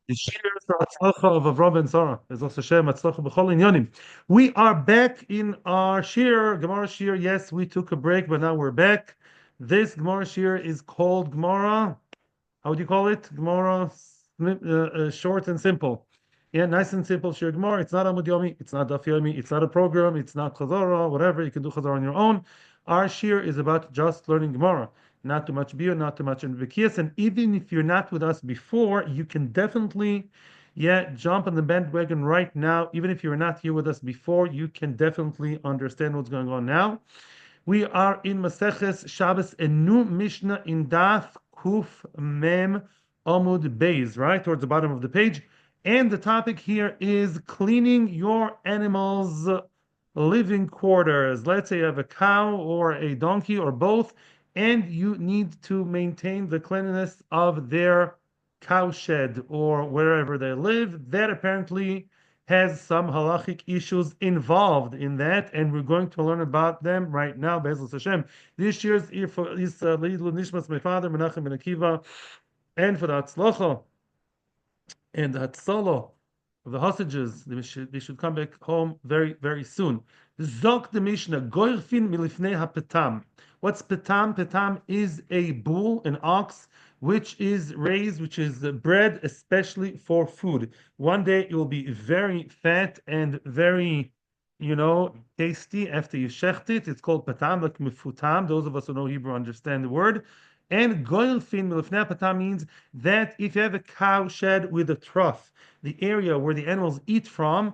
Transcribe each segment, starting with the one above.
The Shir Hatzlacha of Avram and Sarah. Bezos Hashem, Hatzlacha b'chol inyanim. We are back in our Shir, Gemara Shir. Yes, we took a break, but now we're back. This Gemara Shir is called Gemara. How would you call it? Gemara, short and simple. Yeah, nice and simple. Shir Gemara. It's not Amud Yomi. It's not Daf Yomi. It's not a program. It's not Chazara. Whatever. You can do Chazara on your own. Our Shir is about just learning Gemara. Not too much beer, not too much in Vikias. And even if you're not with us before, you can definitely, jump on the bandwagon right now. Even if you're not here with us before, you can definitely understand what's going on now. We are in Maseches Shabbos, a new Mishnah in Daf Kuf Mem Amud Beis, right towards the bottom of the page. And the topic here is cleaning your animals' living quarters. Let's say you have a cow or a donkey or both, and you need to maintain the cleanliness of their cow shed or wherever they live. That apparently has some halachic issues involved in that, and we're going to learn about them right now. Be'ezus Hashem. This year's is Leilu Nishmas, my father Menachem ben Akiva, and for the Hatzlacha and the Hatzalo of the hostages. They should come back home very, very soon. Zok the Mishnah, Goyrfin milifnei hapetam. What's petam? Petam is a bull, an ox, which is raised, which is bred especially for food. One day it will be very fat and very, tasty after you shecht it. It's called petam, like mifutam. Those of us who know Hebrew understand the word. And goylfin milifnei petam means that if you have a cow shed with a trough, the area where the animals eat from,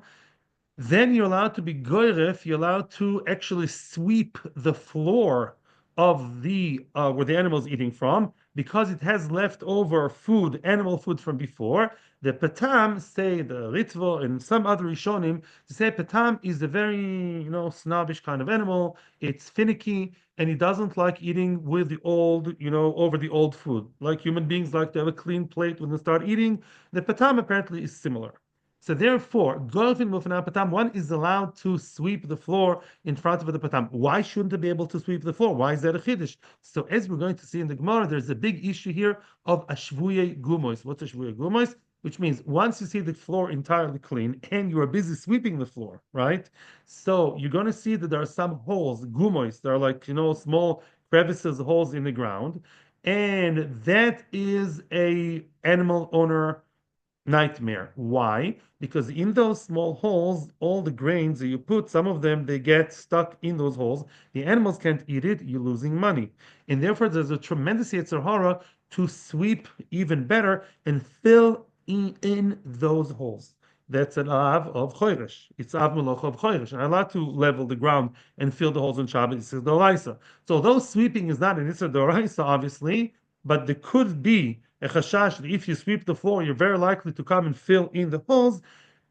then you're allowed to be goyref, you're allowed to actually sweep the floor of the where the animal is eating from, because it has leftover food, animal food from before. The Patam, say the Ritvo and some other Rishonim, to say Patam is a very, snobbish kind of animal. It's finicky and he doesn't like eating with the old, over the old food. Like human beings like to have a clean plate when they start eating. The Patam apparently is similar. So therefore, golfin mufna patam, one is allowed to sweep the floor in front of the patam. Why shouldn't they be able to sweep the floor? Why is that a chiddush? So as we're going to see in the Gemara, there's a big issue here of ashvuye gumois. What's ashvuye gumois? Which means once you see the floor entirely clean and you are busy sweeping the floor, right? So you're going to see that there are some holes, gumois. There are like, small crevices, holes in the ground. And that is a animal owner nightmare. Why? Because in those small holes, all the grains that you put, some of them, they get stuck in those holes. The animals can't eat it, you're losing money. And therefore, there's a tremendous Yetzer Hara to sweep even better and fill in those holes. That's an av of choirish. It's av melocha of choirish. And I'm allowed to level the ground and fill the holes in Shabbat. It's doraisa. So although sweeping is not an Isser doraisa, obviously, but there could be a chashash that if you sweep the floor, you're very likely to come and fill in the holes,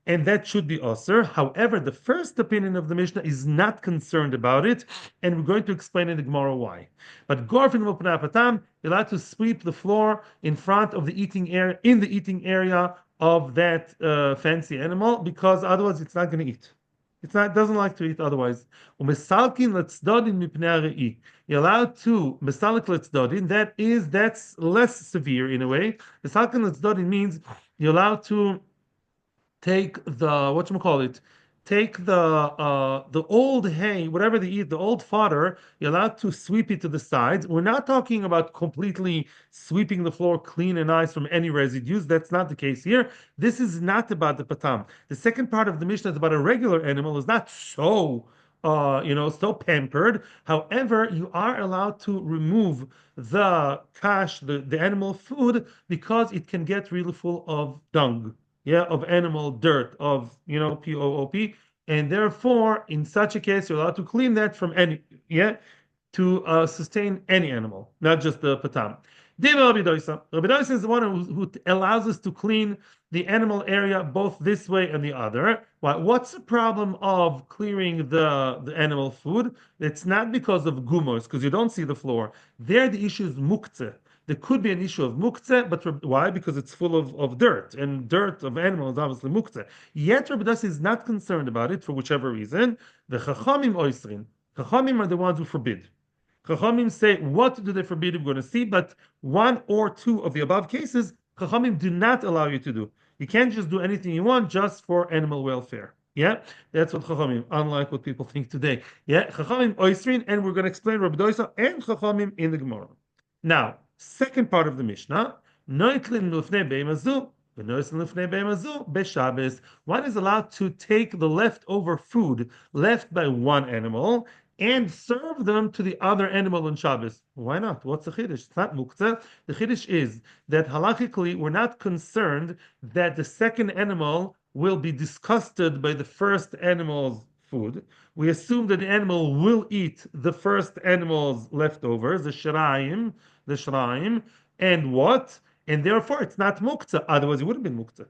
and that should be osir. However, the first opinion of the Mishnah is not concerned about it, and we're going to explain in the Gemara why. But gorfin patam, you're allowed to sweep the floor in front of the eating area, in the eating area of that fancy animal, because otherwise it's not going to eat. Doesn't like to eat otherwise. Umesalkin letzdodin mipnei. You're allowed to mesalik letzdodin. That's less severe in a way. Mesalkin letzdodin means you're allowed to take the old hay, whatever they eat, the old fodder, you're allowed to sweep it to the sides. We're not talking about completely sweeping the floor clean and nice from any residues. That's not the case here. This is not about the patam. The second part of the Mishnah is about a regular animal, is not so so pampered. However, you are allowed to remove the cash, the animal food, because it can get really full of dung, of animal dirt, of poop, and therefore, in such a case, you're allowed to clean that from any, to sustain any animal, not just the patam. Rabbi Doisa is the one who allows us to clean the animal area both this way and the other. What's the problem of clearing the animal food? It's not because of gumos, because you don't see the floor. There, the issue is muktzeh. There could be an issue of muktzeh, but why? Because it's full of dirt, and dirt of animals is obviously muktzeh. Yet Rabbi Doisa is not concerned about it for whichever reason. The chachamim oisrin. Chachamim are the ones who forbid. Chachamim say, what do they forbid? We're going to see, but one or two of the above cases, Chachamim do not allow you to do. You can't just do anything you want just for animal welfare. Yeah, that's what Chachamim, unlike what people think today. Yeah, Chachamim oisrin, and we're going to explain Rabbi Doisa and Chachamim in the Gemara. Now, second part of the Mishnah, noitlin lufnei beimazu, v'noitlin lufnei beimazu b'Shabbos. One is allowed to take the leftover food left by one animal and serve them to the other animal on Shabbos. Why not? What's the chiddush? It's not muktzeh. The chiddush is that halachically we're not concerned that the second animal will be disgusted by the first animal's food. We assume that the animal will eat the first animal's leftovers, the shraim, and what? And therefore it's not muktzeh. Otherwise it would have been muktzeh.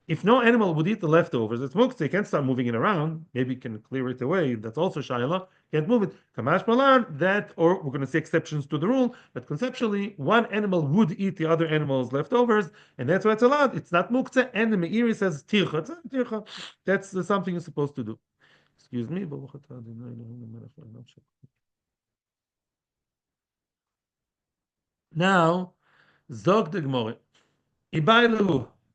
If no animal would eat the leftovers, it's muktzeh. You can't start moving it around. Maybe you can clear it away. That's also shayla. Can't move it. Kamash malan, that, or we're going to see exceptions to the rule, but conceptually, one animal would eat the other animal's leftovers, and that's why it's allowed. It's not muktzeh, and the Meiri says tircha. It's not tircha. That's something you're supposed to do. Excuse me. Now, Zog the Gemara.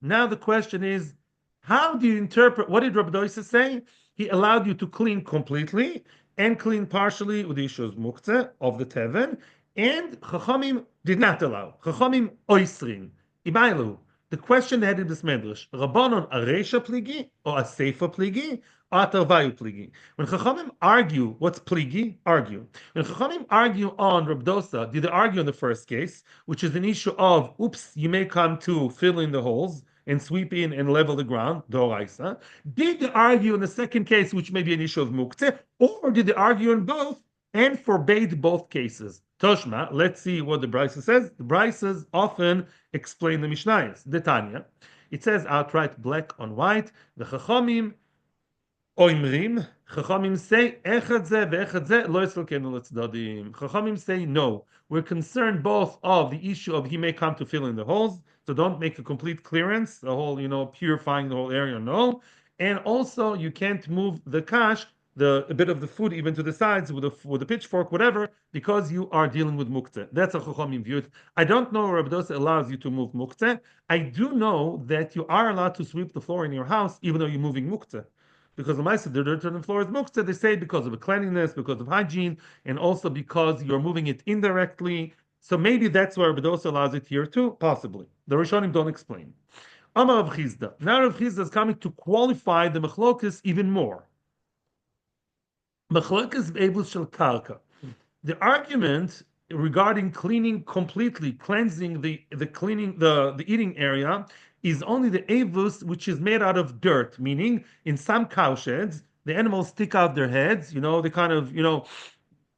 Now the question is, how do you interpret, what did Rabbi Doisa say? He allowed you to clean completely and clean partially with the issue of muktzeh, of the teven, and Chachamim did not allow. Chachamim oisrin. Ibailu. The question they had in this medrash, Rabbanon aresha pligi or a seifa pligi or atarvayu pligi. When Chachamim argue, what's pligi? Argue. When Chachamim argue on Reb Dosa, did they argue on the first case, which is an issue of, oops, you may come to fill in the holes and sweep in and level the ground, doraisa? Did they argue in the second case, which may be an issue of muktzeh, or did they argue in both and forbade both cases? Toshma, let's see what the Brisa says. The Brisas often explain the Mishnayos. The Tanya, it says outright black on white. The Chachamim oimrim. Chachamim say echad zeh ve'echad zeh lo yislkenu letzdadim. Chachamim say no. We're concerned both of the issue of he may come to fill in the holes, so don't make a complete clearance, the whole purifying the whole area. No, and also you can't move the kash, a bit of the food even to the sides with a pitchfork, whatever, because you are dealing with muktzeh. That's how Chachamim view it. I don't know where Rabbi Dosa allows you to move muktzeh. I do know that you are allowed to sweep the floor in your house even though you're moving muktzeh. Because the Maisa, the dirt on the floor is muktzeh, they say because of the cleanliness, because of hygiene, and also because you're moving it indirectly. So maybe that's where Rabbi Dosa allows it here too, possibly. The Rishonim don't explain. Amar Rav Chizda. Now Rav Chizda is coming to qualify the machlokas even more. Machlokas be'evus shel karka. The argument regarding cleaning completely, cleansing the eating area, is only the avus which is made out of dirt. Meaning, in some cow sheds, the animals stick out their heads. They kind of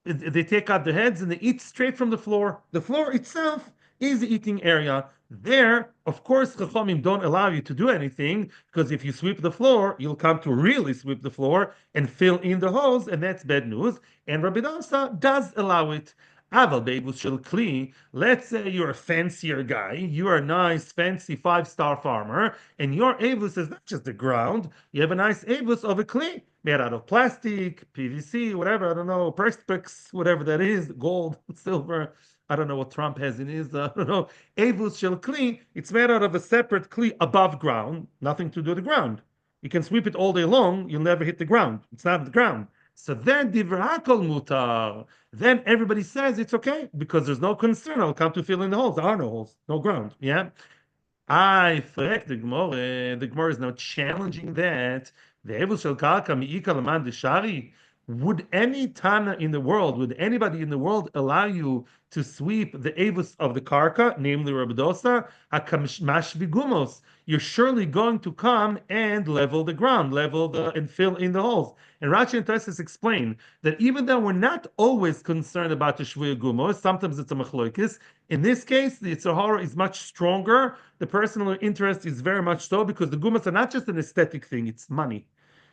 they take out their heads and they eat straight from the floor. The floor itself is the eating area. There, of course, Chachamim don't allow you to do anything, because if you sweep the floor, you'll come to really sweep the floor and fill in the holes, and that's bad news. And Rabbi Dosa does allow it. Aval beibus shel kli. Let's say you're a fancier guy, you are a nice, fancy 5-star farmer, and your avus is not just the ground. You have a nice avus of a kli made out of plastic, PVC, whatever. I don't know, perspex, whatever that is, gold, silver. I don't know what Trump has in his, I don't know. Avus shel kli, it's made out of a separate kli above ground, nothing to do with the ground. You can sweep it all day long, you'll never hit the ground. It's not the ground. So then divrakol mutar. Then everybody says it's okay because there's no concern. I'll come to fill in the holes. There are no holes, no ground. Yeah. I frek the Gemara. The Gemara is now challenging that. The Evus shel karka mi'ika l'man deshari. Would any Tana in the world, would anybody in the world allow you to sweep the Avus of the Karka, namely Rabbi Dosa, hakamash bigumos? You're surely going to come and level the ground, and fill in the holes. And Rashi and Tosfos explain that even though we're not always concerned about the shvuya gumos, sometimes it's a machloikis. In this case, the Yitzhahara is much stronger. The personal interest is very much so, because the gumos are not just an aesthetic thing; it's money.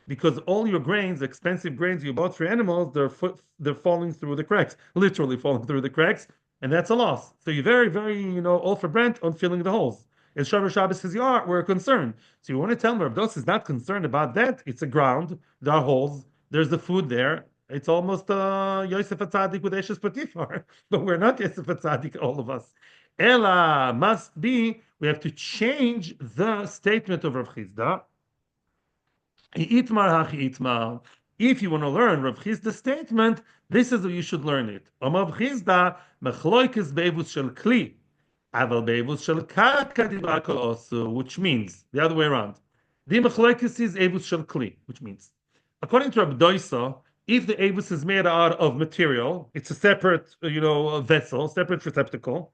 Because all your grains, expensive grains you bought for animals, they're falling through the cracks, literally falling through the cracks, and that's a loss. So you're very, very, all for Brent on filling the holes. And Shabbos says, we're concerned. So you want to tell me, Rav Dos is not concerned about that. It's a ground, there are holes, there's the food there. It's almost Yosef Atzadik with Eshes Potifar, but we're not Yosef Atzadik, all of us. Ela must be, we have to change the statement of Rav Chizda. Itmar hachi itmar. If you want to learn Rav Chizda's statement, this is how you should learn it. Rav Chizda, mechloikes beivus shel kli, aval beivus shel karka dibakol osu, which means the other way around. The mechloikes is evus shel kli, which means, according to Rabbi Doisa, if the evus is made out of material, it's a separate, vessel, separate receptacle,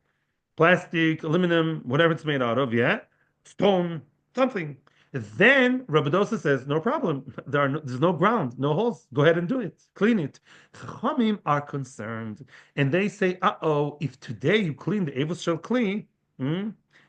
plastic, aluminum, whatever it's made out of, yeah, stone, something. Then Rabbadosa says, no problem. There's no ground, no holes. Go ahead and do it. Clean it. Chachamim are concerned. And they say, uh-oh, if today you clean the Avos shall clean,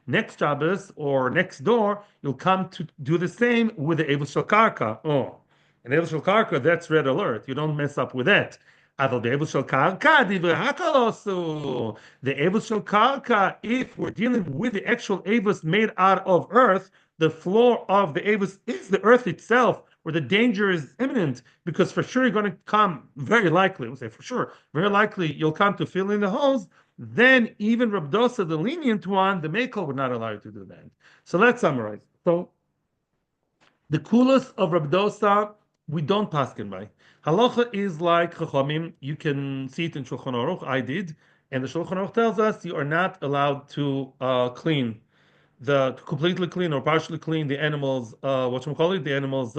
next Shabbos or next door, you'll come to do the same with the Avos shall karka. Oh, and Avos shall karka, that's red alert. You don't mess up with that. Aval be'evus shel karka, divrei hakol osu. The evus shel karka, if we're dealing with the actual evus made out of earth, the floor of the avus is the earth itself, where the danger is imminent, because for sure you're going to come, very likely, we'll say for sure, very likely you'll come to fill in the holes, then even Rabdosa, the lenient one, the Mekel, would not allow you to do that. So let's summarize. So the coolest of Rabdosa, we don't paskin by. Halacha is like Chachamim. You can see it in Shulchan Aruch. I did, and the Shulchan Aruch tells us you are not allowed to completely clean or partially clean the animals. The animals'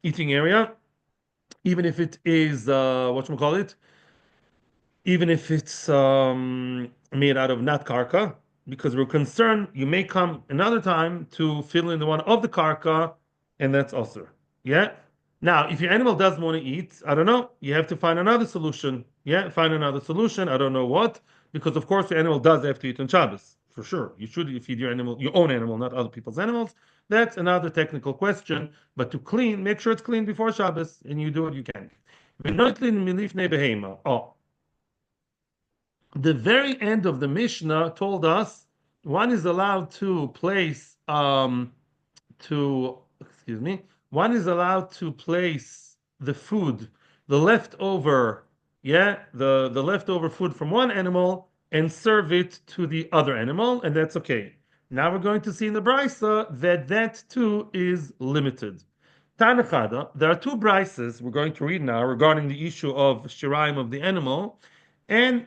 eating area, even if it is even if it's made out of not karka, because we're concerned you may come another time to fill in the one of the karka, and that's also. Yeah. Now, if your animal doesn't want to eat, I don't know, you have to find another solution. Yeah, find another solution. I don't know what, because of course your animal does have to eat on Shabbos. For sure. You should feed your animal, your own animal, not other people's animals. That's another technical question. But to clean, make sure it's clean before Shabbos, and you do what you can. Oh, the very end of the Mishnah told us one is allowed to place to excuse me, one is allowed to place the food, the leftover, the leftover food from one animal and serve it to the other animal, and that's okay. Now we're going to see in the brisa that that too is limited. Tanachada, there are two brises we're going to read now regarding the issue of shiraim of the animal, and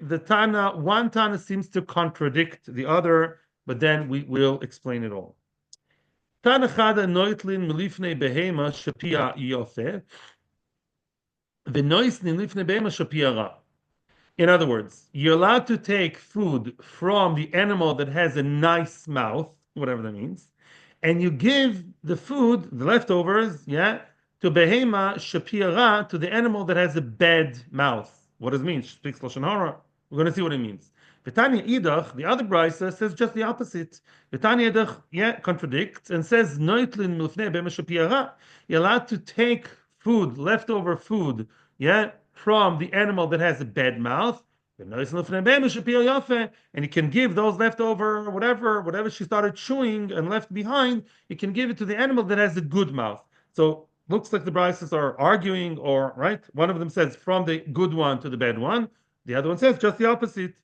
one Tana seems to contradict the other, but then we will explain it all. Tanachada noitlin milifnei behema shapia yofe, v'noislin milifnei behema shapia ra. In other words, you're allowed to take food from the animal that has a nice mouth, whatever that means, and you give the food, the leftovers, to behema shapira, to the animal that has a bad mouth. What does it mean? Speaks Lashon Hara. We're going to see what it means. Vitanya Idach, the other brisa, says just the opposite. Vitanya Idach, contradicts and says noitlin milfnei behema shapira. You're allowed to take food, leftover food, from the animal that has a bad mouth, and you can give those leftover, whatever she started chewing and left behind, you can give it to the animal that has a good mouth. So looks like the brises are arguing, or right? One of them says from the good one to the bad one. The other one says just the opposite.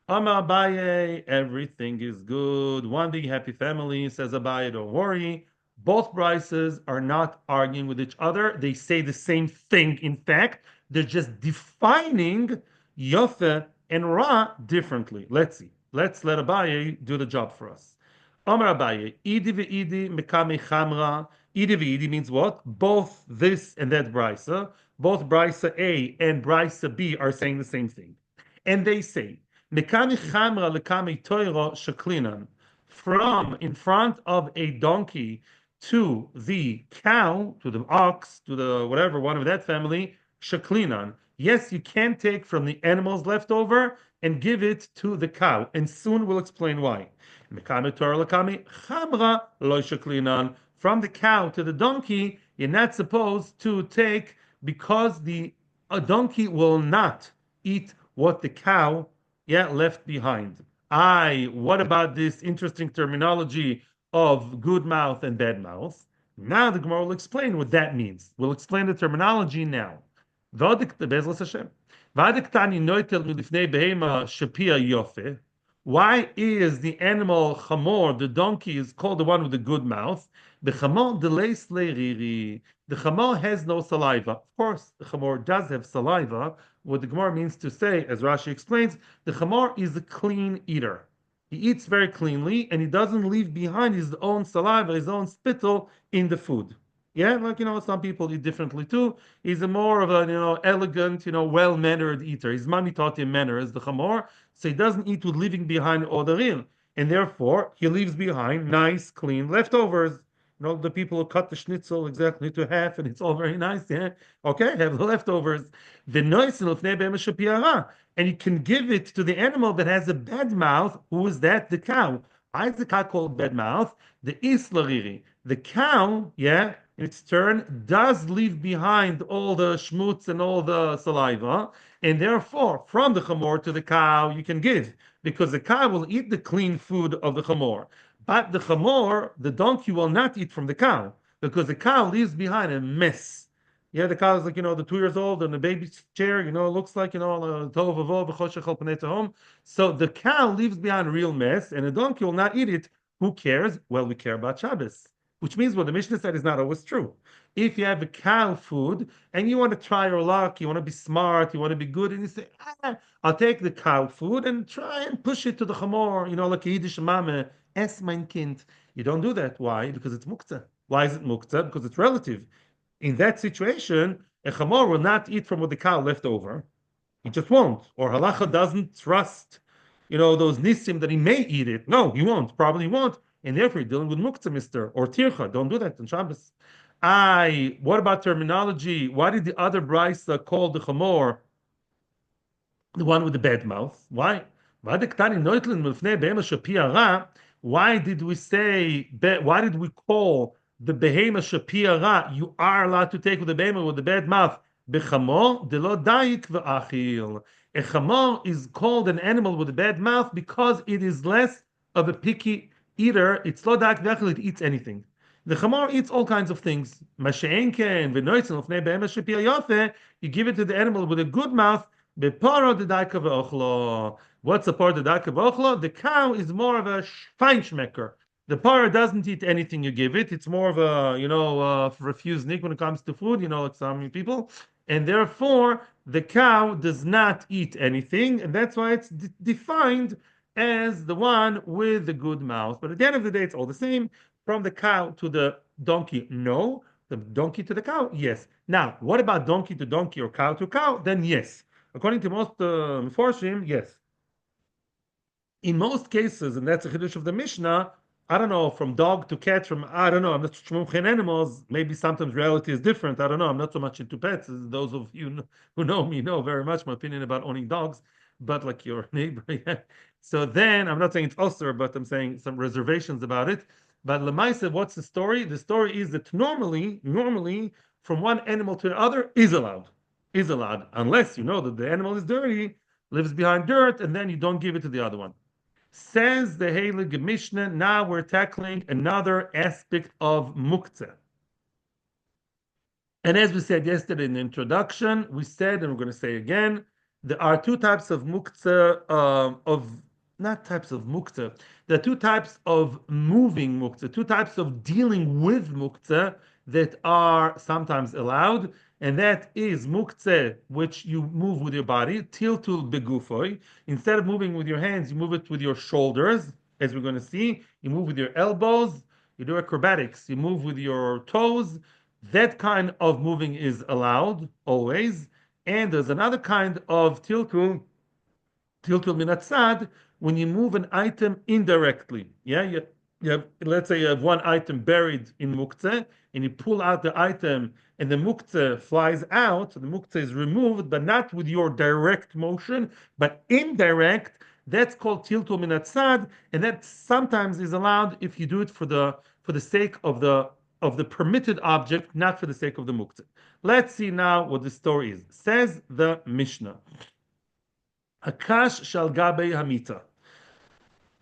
Amar Abaye, everything is good. One big happy family, says Abaye, don't worry. Both brises are not arguing with each other. They say the same thing. In fact, they're just defining Yofe and Ra differently. Let's see. Let's let Abaye do the job for us. Amar Abaye, Idi ve'idi mekame chamra. Idi ve'idi means what? Both this and that brisa. Both brisa A and brisa B are saying the same thing. And they say, mekame chamra lekame toiro shaklinan. From in front of a donkey to the cow, to the ox, to the whatever, one of that family, shaklinan. Yes, you can take from the animals left over and give it to the cow, and soon we'll explain why. From the cow to the donkey, you're not supposed to take, because a donkey will not eat what the cow left behind. What about this interesting terminology of good mouth and bad mouth? Now the Gemara will explain what that means. We'll explain the terminology now. What Why is the animal chamor, the donkey, is called the one with the good mouth? The chamor delays leiriri. The chamor has no saliva. Of course, the chamor does have saliva. What the Gemara means to say, as Rashi explains, the chamor is a clean eater. He eats very cleanly, and he doesn't leave behind his own saliva, his own spittle in the food. Yeah, like some people eat differently too. He's a more of a elegant, well-mannered eater. His mommy taught him manners, the chamor, so he doesn't eat with leaving behind odarim, and therefore he leaves behind nice, clean leftovers. The people who cut the schnitzel exactly to half, and it's all very nice. Yeah, okay, have the leftovers. The noise and you can give it to the animal that has a bad mouth. Who is that? The cow. Why is the cow called bad mouth? The islariri. The cow, yeah, in its turn, does leave behind all the schmutz and all the saliva, and therefore, from the chamor to the cow, you can give, because the cow will eat the clean food of the chamor. But the chamor, the donkey, will not eat from the cow, because the cow leaves behind a mess. Yeah, the cow is like, the 2 years old in the baby chair, it looks like, tov v'vo v'choshech al panei tehom. So the cow leaves behind a real mess, and the donkey will not eat it. Who cares? Well, we care about Shabbos, which means what the Mishnah said is not always true. If you have a cow food and you want to try your luck, you want to be smart, you want to be good, and you say, I'll take the cow food and try and push it to the chamor, like a Yiddish mame, es mein Kind. You don't do that. Why? Because it's muktzeh. Why is it muktzeh? Because it's relative. In that situation, a chamor will not eat from what the cow left over. He just won't. Or halacha doesn't trust, those nisim that he may eat it. No, he won't. Probably won't. And therefore, you're dealing with muktzeh, mister, or tircha. Don't do that on Shabbos. What about terminology? Why did the other brisa call the chamor the one with the bad mouth? Why? Why did we say, why did we call the behema shapira, you are allowed to take with the behema with the bad mouth? Bechamor de lo daik ve'achil. A chamor is called an animal with a bad mouth because it is less of a picky eater. It's lo daik ve'achil, it eats anything. The chamor eats all kinds of things. Masheenken v'noitzen l'fnei behema shapira yofe, you give it to the animal with a good mouth. What's the part of the daika v'ochlo? The cow is more of a feinschmecker. The parrot doesn't eat anything you give it. It's more of a, refusnik when it comes to food, like some people. And therefore, the cow does not eat anything. And that's why it's defined as the one with the good mouth. But at the end of the day, it's all the same. From the cow to the donkey, no. The donkey to the cow, yes. Now, what about donkey to donkey or cow to cow? Then yes. According to most Meforshim, yes. In most cases, and that's a chiddush of the Mishnah, I don't know, from dog to cat, I don't know, I'm not so in animals, maybe sometimes reality is different, I don't know, I'm not so much into pets, as those of you who know me know very much my opinion about owning dogs, but like your neighbor, yeah. So then, I'm not saying it's usher, but I'm saying some reservations about it. But Lemaisa, what's the story? The story is that normally, from one animal to the other is allowed, unless you know that the animal is dirty, lives behind dirt, and then you don't give it to the other one. Says the Heilige Mishnah, now we're tackling another aspect of muktzeh. And as we said yesterday in the introduction, we said, and we're going to say again, there are two types of muktzeh, not types of muktzeh, there are two types of moving muktzeh, two types of dealing with muktzeh that are sometimes allowed, and that is muktzeh, which you move with your body, tiltul begufoi. Instead of moving with your hands, you move it with your shoulders, as we're going to see. You move with your elbows, you do acrobatics, you move with your toes. That kind of moving is allowed, always. And there's another kind of tiltul minatzad, when you move an item indirectly. Yeah, you have, let's say you have one item buried in muktzeh, and you pull out the item, and the muktzeh flies out, so the muktzeh is removed, but not with your direct motion, but indirect. That's called tiltul minatzad, and that sometimes is allowed if you do it for the sake of the permitted object, not for the sake of the muktzeh. Let's see now what the story is. Says the Mishnah. Akash shal gabe hamita.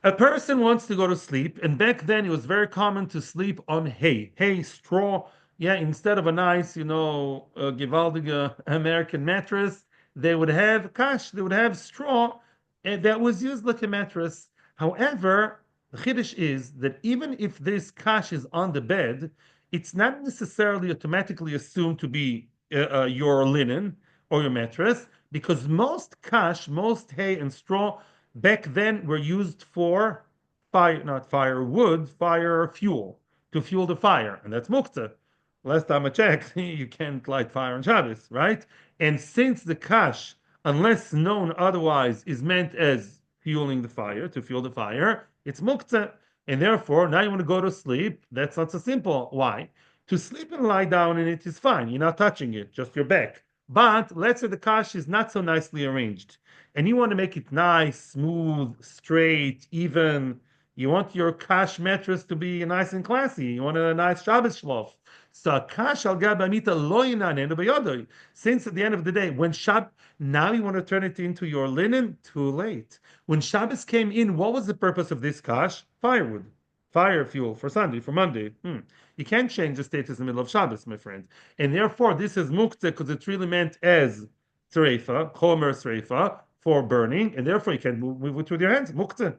A person wants to go to sleep, and back then it was very common to sleep on hay, straw. Yeah, instead of a nice, gewaldige American mattress, they would have straw, and that was used like a mattress. However, the chiddush is that even if this kash is on the bed, it's not necessarily automatically assumed to be your linen or your mattress, because most kash, most hay and straw back then were used for fire, not firewood, fire fuel, to fuel the fire, and that's muktzeh. Last time I checked, you can't light fire on Shabbos, right? And since the kash, unless known otherwise, is meant as fueling the fire, to fuel the fire, it's muktzeh. And therefore, now you want to go to sleep. That's not so simple. Why? To sleep and lie down in it is fine. You're not touching it, just your back. But let's say the kash is not so nicely arranged, and you want to make it nice, smooth, straight, even. You want your kash mattress to be nice and classy. You want a nice Shabbos shlof. So kash al gab amita lo yinanenu b'yodoi. Since at the end of the day, when now you want to turn it into your linen, too late. When Shabbos came in, what was the purpose of this kash? Firewood, fire fuel for Sunday, for Monday. You can't change the status in the middle of Shabbos, my friend. And therefore, this is muktzeh because it's really meant as treifa, chomer treifa, for burning, and therefore you can move it with your hands. Muktzeh.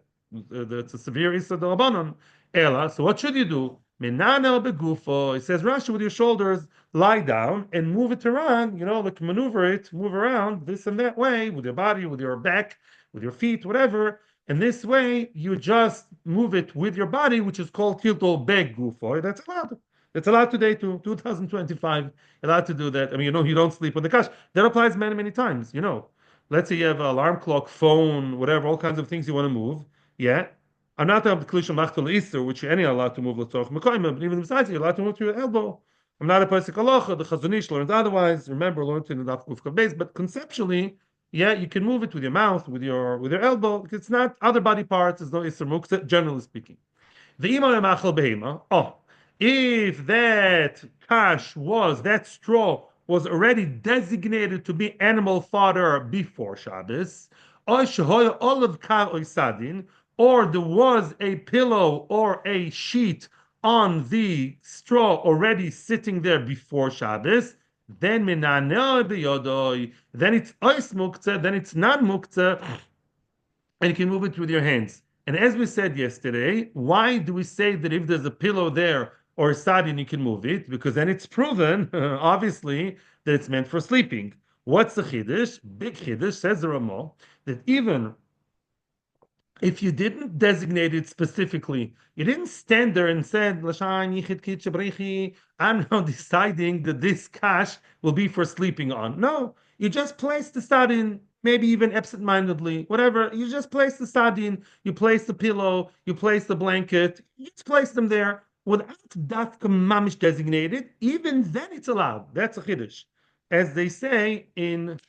It's a severe issa d'Rabbanan. Ela. So what should you do? Menanel begufo. It says Rashi, with your shoulders, lie down and move it around. Like maneuver it, move around this and that way with your body, with your back, with your feet, whatever. And this way, you just move it with your body, which is called tilto beg gufo. That's allowed. It's allowed today too, 2025. Allowed to do that. I mean, you don't sleep on the couch. That applies many, many times. Let's say you have an alarm clock, phone, whatever, all kinds of things you want to move. Yeah. I'm not the Klisha Machtel Easter, which you're any allowed to move Latoch Mekoima, but even besides, you're allowed to move to your elbow. I'm not a Pesach Halacha, the Chazonish learns otherwise. Remember, learned in the Daf Kuf base, but conceptually, yeah, you can move it with your mouth, with your elbow. It's not other body parts, there's no Isser Muktzeh, generally speaking. The Imam Machal Behema, if that straw was already designated to be animal fodder before Shabbos, or there was a pillow or a sheet on the straw already sitting there before Shabbos, then then it's ois muktzeh, then it's not muktzeh, and you can move it with your hands. And as we said yesterday, why do we say that if there's a pillow there or a sardine, you can move it? Because then it's proven, obviously, that it's meant for sleeping. What's the chiddush? Big chiddush, says the Ramah, that even if you didn't designate it specifically, you didn't stand there and said, I'm now deciding that this cash will be for sleeping on. No, you just place the sardine, maybe even absent-mindedly, whatever. You just place the sardine, you place the pillow, you place the blanket, you just place them there without dafka mamish designated. Even then it's allowed. That's a chiddush. As they say in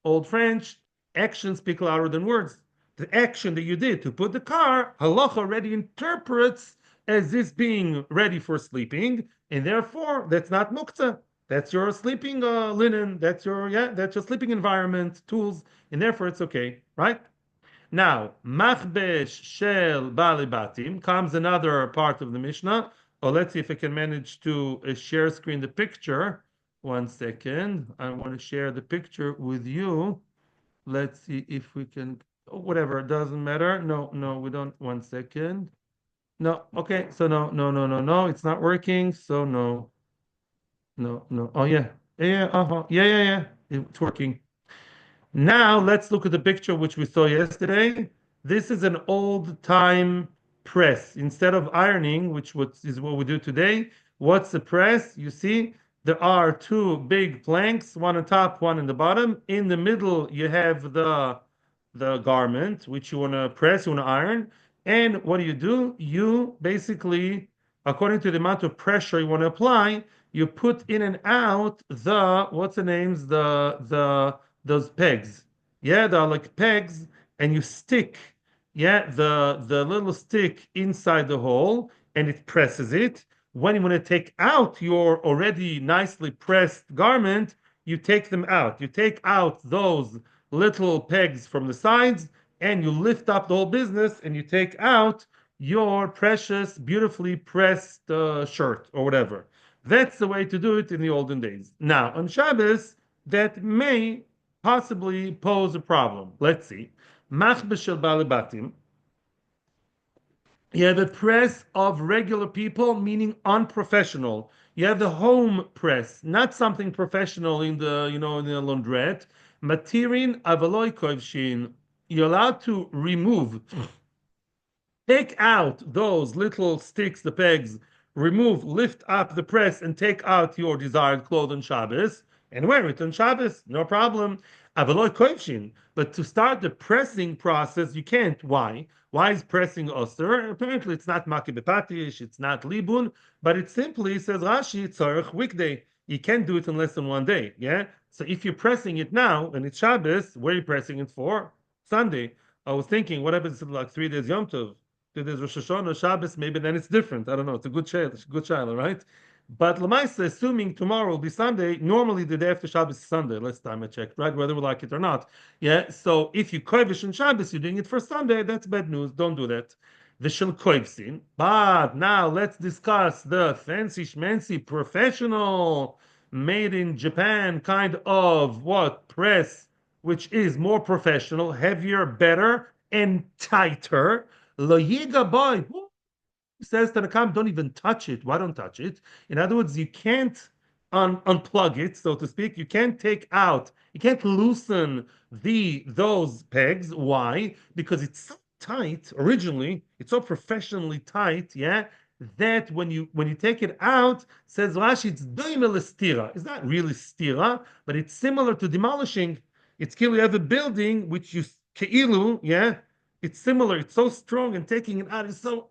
Old French, actions speak louder than words. The action that you did to put the car, halacha already interprets as this being ready for sleeping, and therefore that's not muktzeh. That's your sleeping linen. That's your sleeping environment, tools, and therefore it's okay, right? Now, machbesh shel balibatim comes another part of the Mishnah. Oh, let's see if I can manage to share screen the picture. One second. I want to share the picture with you. Let's see if we can, whatever, it doesn't matter. No, no, we don't. One second. No, okay. So no, no, no, no, no. It's not working. So no, no, no. Oh yeah, yeah, uh-huh. Yeah. It's working. Now let's look at the picture which we saw yesterday. This is an old time press. Instead of ironing, which is what we do today, what's the press? You see, there are two big planks, one on top, one in the bottom. In the middle, you have the garment which you want to press, you want to iron. And what do? You basically, according to the amount of pressure you want to apply, you put in and out what's the names, those pegs. Yeah, they're like pegs, and you stick, yeah, the little stick inside the hole, and it presses it. When you want to take out your already nicely pressed garment, you take them out. You take out those little pegs from the sides, and you lift up the whole business, and you take out your precious, beautifully pressed shirt or whatever. That's the way to do it in the olden days. Now, on Shabbos, that may possibly pose a problem. Let's see. Machbesh shel balibatim. You have a press of regular people, meaning unprofessional. You have the home press, not something professional in the in the laundrette. Matirin avaloy kovshin. You're allowed to remove, take out those little sticks, the pegs, remove, lift up the press, and take out your desired clothes on Shabbos and wear it on Shabbos, no problem. Avaloi koivshin. But to start the pressing process, you can't. Why? Why is pressing osir? Apparently, it's not maki bepatish, it's not libun, but it simply says Rashi tzarech weekday. You can't do it in less than 1 day. Yeah. So if you're pressing it now and it's Shabbos, where are you pressing it for? Sunday. I was thinking, what happens in like 3 days Yom Tov? There's Rosh Hashanah, Shabbos, maybe then it's different. I don't know. It's a good child, right? But Lamaisa, assuming tomorrow will be Sunday, normally the day after Shabbos is Sunday. Last time I checked, right? Whether we like it or not. Yeah. So if you koivish on Shabbos, you're doing it for Sunday. That's bad news. Don't do that. Vishal koivsin. But now let's discuss the fancy schmancy professional, made in Japan kind of what press, which is more professional, heavier, better, and tighter. Lo yiga boy. Who says to the Nakam, don't even touch it. Why don't touch it? In other words, you can't unplug it, so to speak. You can't take out, you can't loosen those pegs. Why? Because it's so tight originally, it's so professionally tight, yeah, that when you take it out, says Rashi, it's doimel stira. It's not really stira, but it's similar to demolishing. It's kill you have a building which you keilu, yeah. It's similar. It's so strong, and taking it out is so.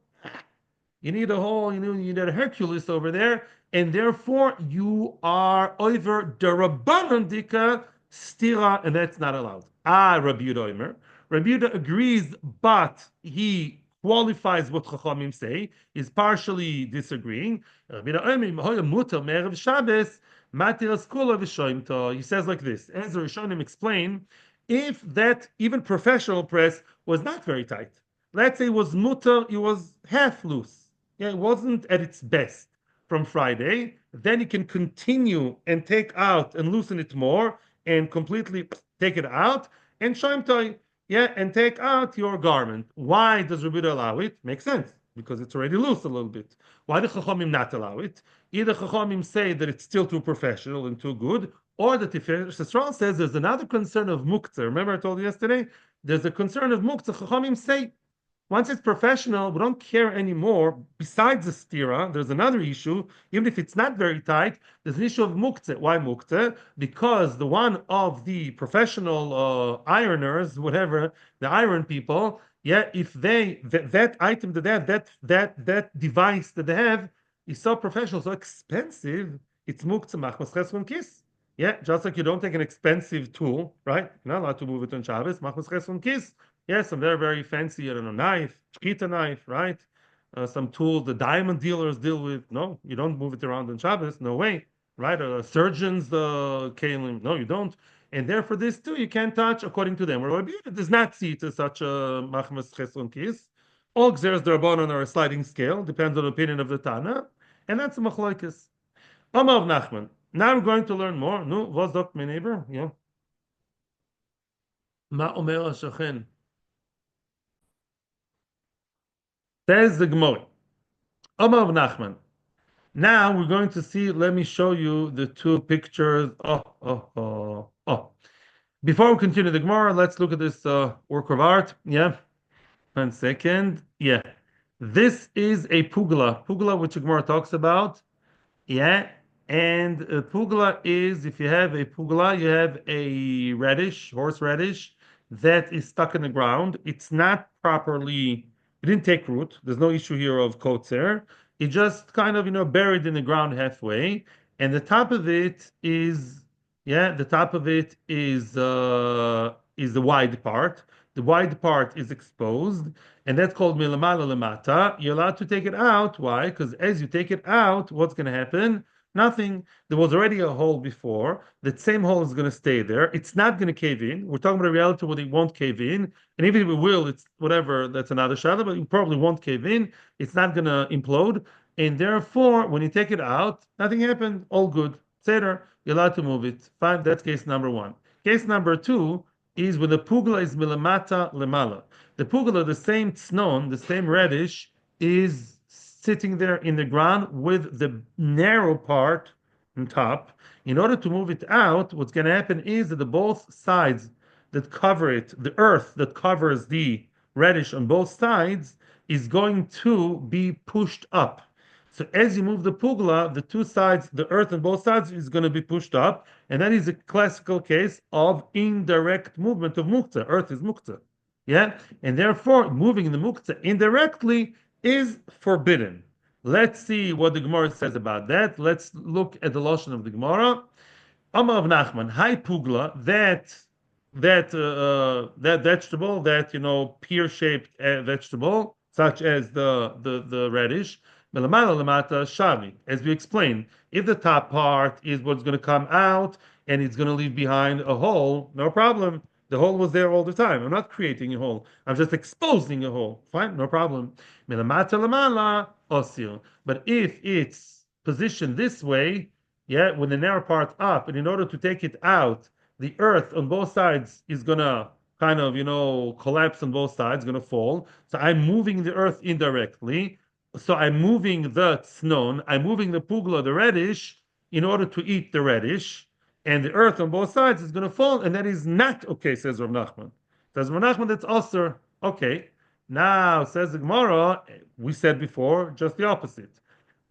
You need a whole, you need a Hercules over there, and therefore you are over derabbanandika stira, and that's not allowed. Rabbi Yehuda Omer. Rabbi Yehuda agrees, but he qualifies what Chachamim say. He's partially disagreeing. Rabbi Yehuda Omer, "Mahoya mutar me'erev Shabbos, matir askula v'shoimta." He says like this, as the Rishonim explain, if that even professional press was not very tight, let's say it was mutter, it was half loose. Yeah, it wasn't at its best from Friday. Then you can continue and take out and loosen it more and completely take it out and Shaimtai, yeah, and take out your garment. Why does Rabbi allow it? Makes sense because it's already loose a little bit. Why do Chachamim not allow it? Either Chachamim say that it's still too professional and too good, or that if Sisrael says there's another concern of muktzeh. Remember I told you yesterday? There's a concern of muktzeh. Chachamim say once it's professional, we don't care anymore. Besides the stira, there's another issue. Even if it's not very tight, there's an issue of muktzeh. Why muktzeh? Because the one of the professional ironers, whatever, the iron people, yeah, if that item that they have, that device that they have is so professional, so expensive, it's muktzeh machmas chesron kis. Yeah, just like you don't take an expensive tool, right? You're not allowed to move it on Shabbos, machmas chesron kis. Yes, some very, very fancy, I don't know, knife, shkita knife, right? Some tools the diamond dealers deal with. No, you don't move it around on Shabbos. No way, right? Surgeons, kalim. No, you don't. And therefore, this too, you can't touch according to them. Rabbi Yehuda does not see it as such a machmas cheson kis. All gzeres derbanon are a sliding scale, depends on the opinion of the Tana, and that's a machlokes. Amav Nachman. Now I'm going to learn more. No, was sagt my neighbor? Yeah. Ma omer ha-shachen. Says the Gemara. Amar Nachman. Now we're going to see, let me show you the two pictures. Oh. Before we continue the Gemara, let's look at this work of art. Yeah, 1 second. Yeah, this is a pugla. Pugla, which the Gemara talks about. Yeah, and pugla is, if you have a pugla, you have a radish, horseradish, that is stuck in the ground. It's not properly, it didn't take root. There's no issue here of kotzer. It just kind of, buried in the ground halfway. And the top of it is, yeah, the top of it is the wide part. The wide part is exposed, and that's called milamala lamata. You're allowed to take it out. Why? Because as you take it out, what's going to happen? Nothing. There was already a hole before. That same hole is going to stay there. It's not going to cave in. We're talking about a reality where it won't cave in. And even if it will, it's whatever, that's another shadow, but it probably won't cave in. It's not going to implode. And therefore, when you take it out, nothing happened. All good. Seder, you're allowed to move it. Fine. That's case number one. Case number two is when the pugla is milamata lemala. The pugla, the same tznon, the same radish, is sitting there in the ground with the narrow part on top. In order to move it out, what's going to happen is that the both sides that cover it, the earth that covers the radish on both sides, is going to be pushed up. So as you move the pugla, the two sides, the earth on both sides is going to be pushed up, and that is a classical case of indirect movement of muktzeh. Earth is muktzeh, yeah, and therefore moving the muktzeh indirectly is forbidden. Let's see what the Gemara says about that. Let's look at the lashon of the Gemara. Amar of Nachman, Hai Pugla, that vegetable, that pear-shaped vegetable, such as the radish, melamala lamata shavi. As we explained, if the top part is what's going to come out and it's going to leave behind a hole, no problem. The hole was there all the time. I'm not creating a hole. I'm just exposing a hole. Fine, no problem. Melamata lamala osir. But if it's positioned this way, yeah, with the narrow part up, and in order to take it out, the earth on both sides is gonna kind of, collapse on both sides, gonna fall. So I'm moving the earth indirectly. So I'm moving the tznon, I'm moving the pugla, the radish, in order to eat the radish, and the earth on both sides is gonna fall, and that is not okay, says Rav Nachman. Says Rav Nachman, that's also okay. Now, says the Gemara, we said before, just the opposite.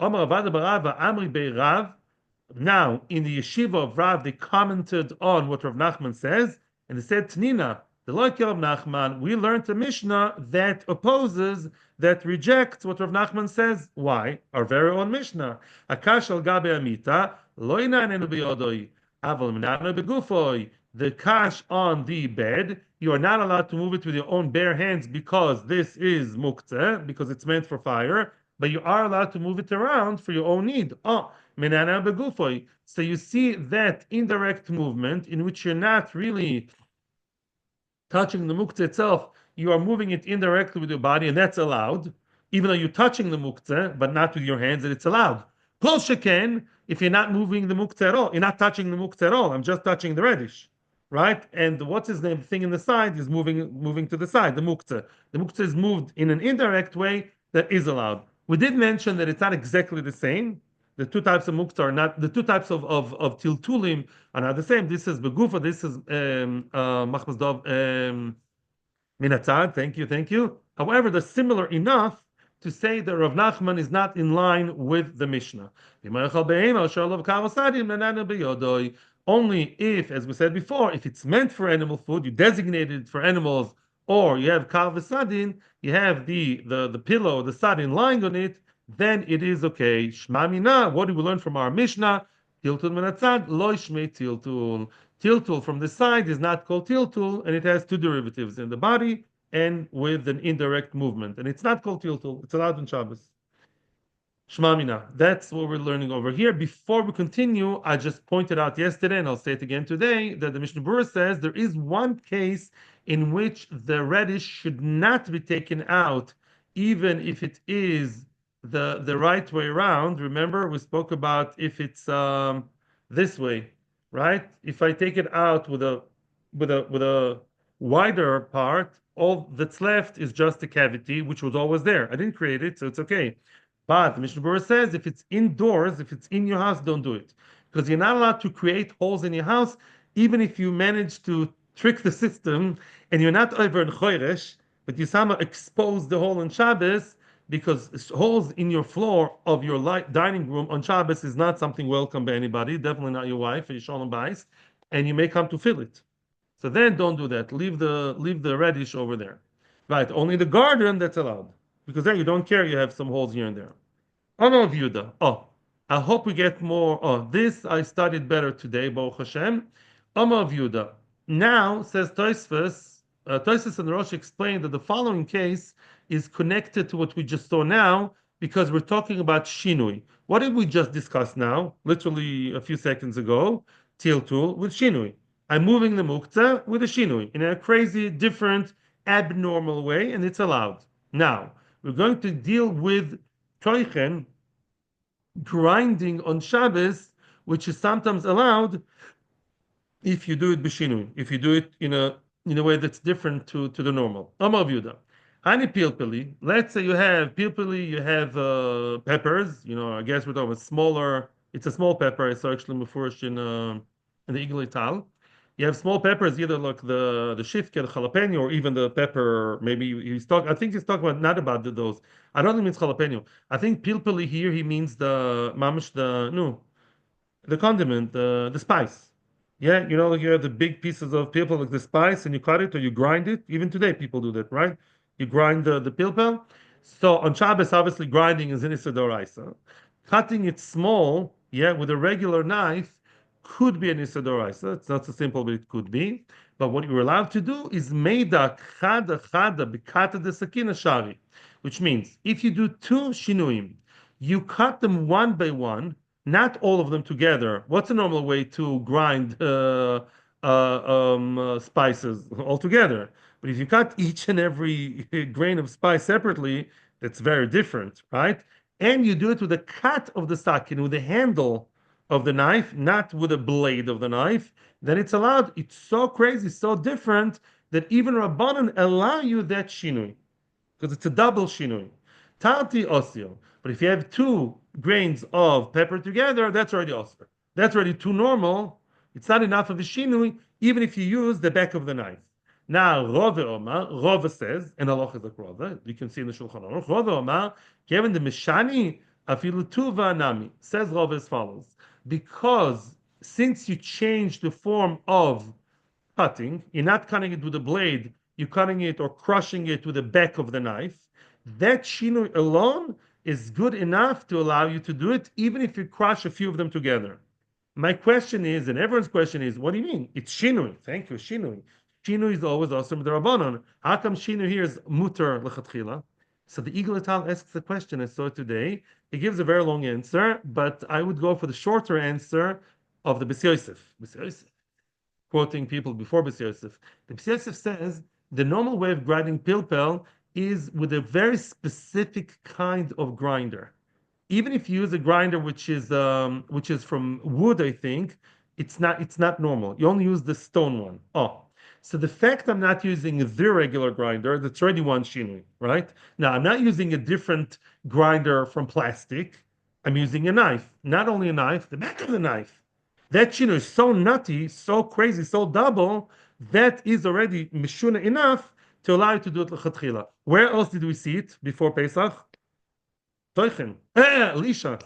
Amar Avada Barava Amri Beirav. Now, in the yeshiva of Rav, they commented on what Rav Nachman says, and they said, Tanina, the like Rav Nachman, we learned a Mishnah that opposes, that rejects what Rav Nachman says. Why? Our very own Mishnah. Akash al gabe amita, lo inanenu biyodoi, aval minanu begufoi. The kash on the bed, you are not allowed to move it with your own bare hands because this is muktzeh, because it's meant for fire, but you are allowed to move it around for your own need. Oh, so you see that indirect movement in which you're not really touching the muktzeh itself, you are moving it indirectly with your body, and that's allowed, even though you're touching the muktzeh, but not with your hands, and it's allowed. Kol sheken, if you're not moving the muktzeh at all, you're not touching the muktzeh at all, I'm just touching the radish. Right? And what's his name? The thing in the side is moving to the side, the muktzeh. The muktzeh is moved in an indirect way that is allowed. We did mention that it's not exactly the same. The two types of muktzah are not, the two types of tiltulim are not the same. This is begufa, this is machmas dov minatzad. Thank you. However, they're similar enough to say that Rav Nachman is not in line with the Mishnah. Only if, as we said before, if it's meant for animal food, you designated it for animals, or you have kal v'sadin, you have the pillow, the sadin lying on it, then it is okay. Shma mina, what do we learn from our Mishnah? Tiltul minatzad, lo shmei tiltul. Tiltul from the side is not called tiltul, and it has two derivatives in the body and with an indirect movement. And it's not called tiltul, it's allowed in Shabbos. Shma mina. That's what we're learning over here. Before we continue, I just pointed out yesterday, and I'll say it again today, that the Mishnah Berurah says there is one case in which the radish should not be taken out, even if it is the right way around. Remember, we spoke about if it's this way, right? If I take it out with a wider part, all that's left is just a cavity, which was always there. I didn't create it, so it's okay. But the Mishnah Berurah says if it's indoors, if it's in your house, don't do it, because you're not allowed to create holes in your house, even if you manage to trick the system and you're not over in choresh, but you somehow expose the hole in Shabbos, because holes in your floor of your dining room on Shabbos is not something welcome by anybody, definitely not your wife, your shalom bais, and you may come to fill it. So then don't do that. Leave the radish over there. Right, only the garden that's allowed. Because there you don't care, you have some holes here and there. Amar Yehuda. Oh, I hope we get more. Oh, this I studied better today, Baruch Hashem. Amar Yehuda. Now, says Tosfos, Tosfos and Rosh explained that the following case is connected to what we just saw now, because we're talking about shinui. What did we just discuss now? Literally a few seconds ago. Tiltul with shinui. I'm moving the muktzeh with a shinui in a crazy, different, abnormal way, and it's allowed. Now, we're going to deal with toichen, grinding on Shabbos, which is sometimes allowed if you do it b'shinui, if you do it in a way that's different to the normal. Amar Yehuda. Honey pilpili. Let's say you have pilpili, you have peppers. I guess we're talking about smaller. It's a small pepper. It's actually mufurish in the Eagle Tal. You have small peppers, either like the shifke, the jalapeno, or even the pepper. Maybe he's talking. I think he's talking about not about those. I don't think he means jalapeno. I think pilpili here he means the mamish the no the condiment, the spice. Yeah, like you have the big pieces of pilpul, like the spice, and you cut it or you grind it. Even today, people do that, right? You grind the pilpul. So on Shabbos, obviously, grinding is in Issa. Cutting it small, yeah, with a regular knife could be an Issa. It's not so simple, but it could be. But what you're allowed to do is meida chada bekata de sakina shari, which means if you do two shinuim, you cut them one by one, not all of them together. What's a normal way to grind spices all together? But if you cut each and every grain of spice separately, that's very different, right? And you do it with the cut of the sakin, with the handle of the knife, not with the blade of the knife, then it's allowed. It's so crazy, so different that even Rabbanan allow you that shinui because it's a double shinui. Talti osio. But if you have two grains of pepper together, that's already osir. That's already too normal. It's not enough of a shinui, even if you use the back of the knife. Now, Rove Omar, Rove says, and Allah is like Rove, you can see in the Shulchan Aruch, Rove Omar, given the Mishani, afilu tuva nami, says Rove as follows, because since you change the form of cutting, you're not cutting it with a blade, you're cutting it or crushing it with the back of the knife. That shinui alone is good enough to allow you to do it, even if you crush a few of them together. My question is, and everyone's question is, what do you mean? It's shinui. Thank you, shinui. Shinui is always awesome with the rabbanon. How come shinui here is muter lechatchila? So the Eagle Ital asks the question. I saw it today. It gives a very long answer, but I would go for the shorter answer of the B'si Yosef. B'si Yosef, quoting people before B'si Yosef. The B'si Yosef says the normal way of grinding pilpel is with a very specific kind of grinder. Even if you use a grinder which is from wood, I think it's not normal. You only use the stone one. Oh, so the fact I'm not using the regular grinder, that's already one shinui, right? Now I'm not using a different grinder from plastic. I'm using a knife. Not only a knife, the back of the knife. That shinui is so nutty, so crazy, so double, that is already mishuna enough to allow you to do it lechatchila. Where else did we see it before Pesach? Teuchen. Lisha.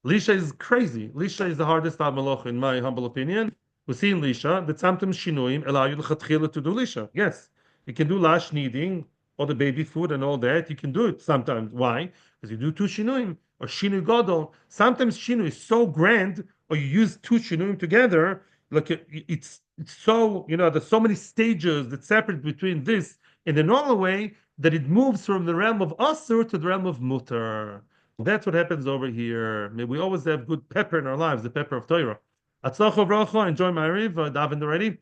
Lisha is crazy. Lisha is the hardest al malach in my humble opinion. We see in Lisha that sometimes shinuim allow you lechatchila to do Lisha. Yes, you can do lash kneading, all the baby food and all that. You can do it sometimes. Why? Because you do two shinuim or shinu godol. Sometimes shinu is so grand, or you use two shinuim together. Like it's so there's so many stages that separate between this in the normal way that it moves from the realm of asur to the realm of mutar. That's what happens over here. May we always have good pepper in our lives, the pepper of Torah. Atzlacha bracha, enjoy my riv, daven already.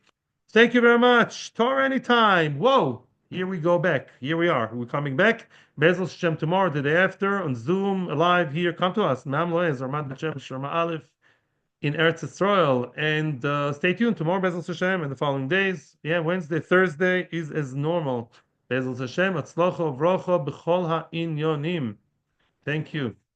Thank you very much. Torah anytime. Whoa, here we go back. Here we are. We're coming back. Bezel Shem tomorrow, the day after, on Zoom, live here. Come to us. Mam Loez, Ramad B'Shem, Shema Aleph, in Eretz Yisrael. And stay tuned. Tomorrow, Bezel Hashem, and the following days. Yeah, Wednesday, Thursday is as normal. Bezel Hashem, Atzlacha bracha, b'chol ha'inyonim. Thank you.